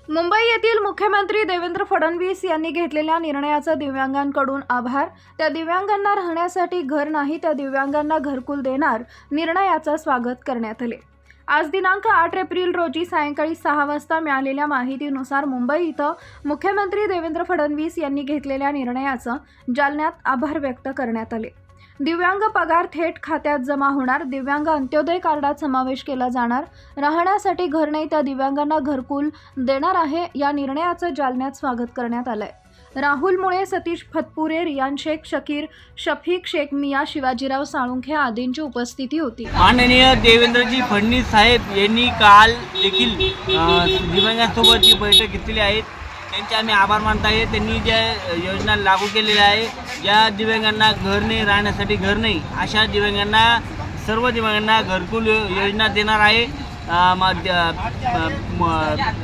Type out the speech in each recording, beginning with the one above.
मुंबई येथील मुख्यमंत्री देवेंद्र फडणवीस यांनी घेतलेल्या निर्णयाचा दिव्यांगांकडून आभार। त्या दिव्यांगांना राहण्यासाठी घर नाही, त्या दिव्यांगांना घरकुल देणार निर्णयाचं स्वागत करण्यात आले। आज दिनांक 8 एप्रिल रोजी सायंकाळी 6 वाजता मिळालेल्या माहितीनुसार मुंबई इथं मुख्यमंत्री देवेंद्र फडणवीस यांनी घेतलेल्या निर्णयाचं जालन्यात आभार व्यक्त करण्यात आले। दिव्यांग पगार थेट खात्यात जमा होणार, दिव्यांग अंत्योदय कार्डात समावेश केला जाणार, राहण्यासाठी घर नाही त्या दिव्यांगांना घरकुल देणार आहे। या निर्णयाचं जालन्यात स्वागत करण्यात आलंय। राहुल मुळे, सतीश फतपुरे, रियान शेख, शकीर, शफीक शेख, मिया, शिवाजीराव साळुंखे आदींची उपस्थिती होती। माननीय देवेंद्रजी फडणवीस साहेब यांनी काल देखील दिव्यांगांसोबतची बैठक घेतलेली आहे। त्यांचे आम्ही आभार मानत आहे। त्यांनी ज्या योजना लागू केलेल्या आहे, ज्या दिव्यांगांना घर नाही, राहण्यासाठी घर नाही, अशा दिव्यांगांना सर्व दिव्यांगांना घरकुल योजना देणार आहे।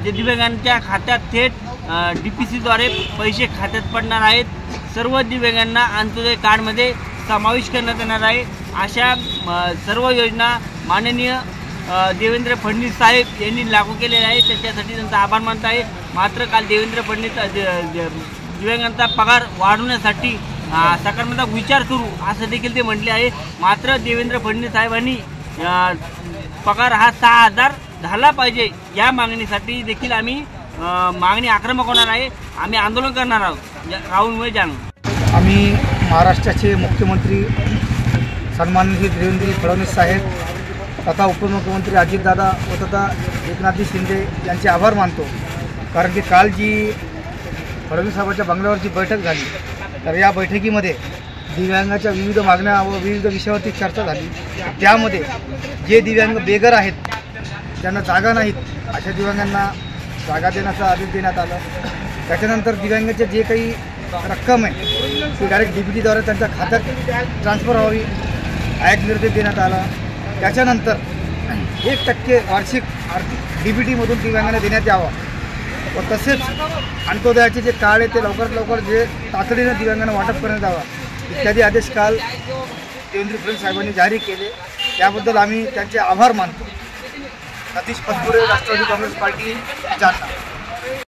जे दिव्यांगांच्या खात्यात थेट DPCद्वारे पैसे खात्यात पडणार आहेत। सर्व दिव्यांगांना अंत्योदय कार्डमध्ये समावेश करण्यात येणार आहे। अशा सर्व योजना माननीय देवेंद्र फडणवीस साहेब यांनी लागू केलेल्या आहे, त्याच्यासाठी त्यांचा आभार मानत आहे। मात्र काल देवेंद्र फडणवीस दिव्यांगांचा पगार वाढवण्यासाठी सकारात्मक विचार करू असं देखील ते म्हटले आहे। मात्र देवेंद्र फडणवीस साहेबांनी पगार हा 6,000 झाला पाहिजे या मागणीसाठी देखील आम्ही मागणी आक्रमक होणार आहे। आम्ही आंदोलन करणार आहोत। राहुल मुळे जालना। आम्ही महाराष्ट्राचे मुख्यमंत्री सन्माननीय देवेंद्र फडणवीस साहेब तथा उपमुख्यमंत्री अजितदादा व तथा एकनाथजी शिंदे यांचे आभार मानतो। कारण की काल जी फडणवीस साहेबांच्या बंगल्यावरची बैठक झाली, तर या बैठकीमध्ये दिव्यांगाच्या विविध मागण्या व विविध विषयावरती चर्चा झाली। त्यामध्ये जे दिव्यांग बेघर आहेत, ज्यांना जागा नाहीत, अशा दिव्यांगांना जागा देण्याचा आदेश देण्यात आला। त्याच्यानंतर दिव्यांगाचे जे काही रक्कम आहे ती डायरेक्ट DBTद्वारे त्यांच्या खात्यात ट्रान्सफर व्हावी आयोग निर्देश देण्यात आला। त्याच्यानंतर 1% वार्षिक आर्थिक DBTमधून दिव्यांगांना देण्यात यावा व तसेच अंत्योदयाचे जे कार्ड आहे ते लवकरात लवकर जे तातडीनं दिव्यांगांना वाटप करण्यात यावा इत्यादी आदेश काल देवेंद्र फडणवीस साहेबांनी जारी केले। त्याबद्दल आम्ही त्यांचे आभार मानतो। सतीश फतपुरे, राष्ट्रवादी काँग्रेस पार्टी, जालना।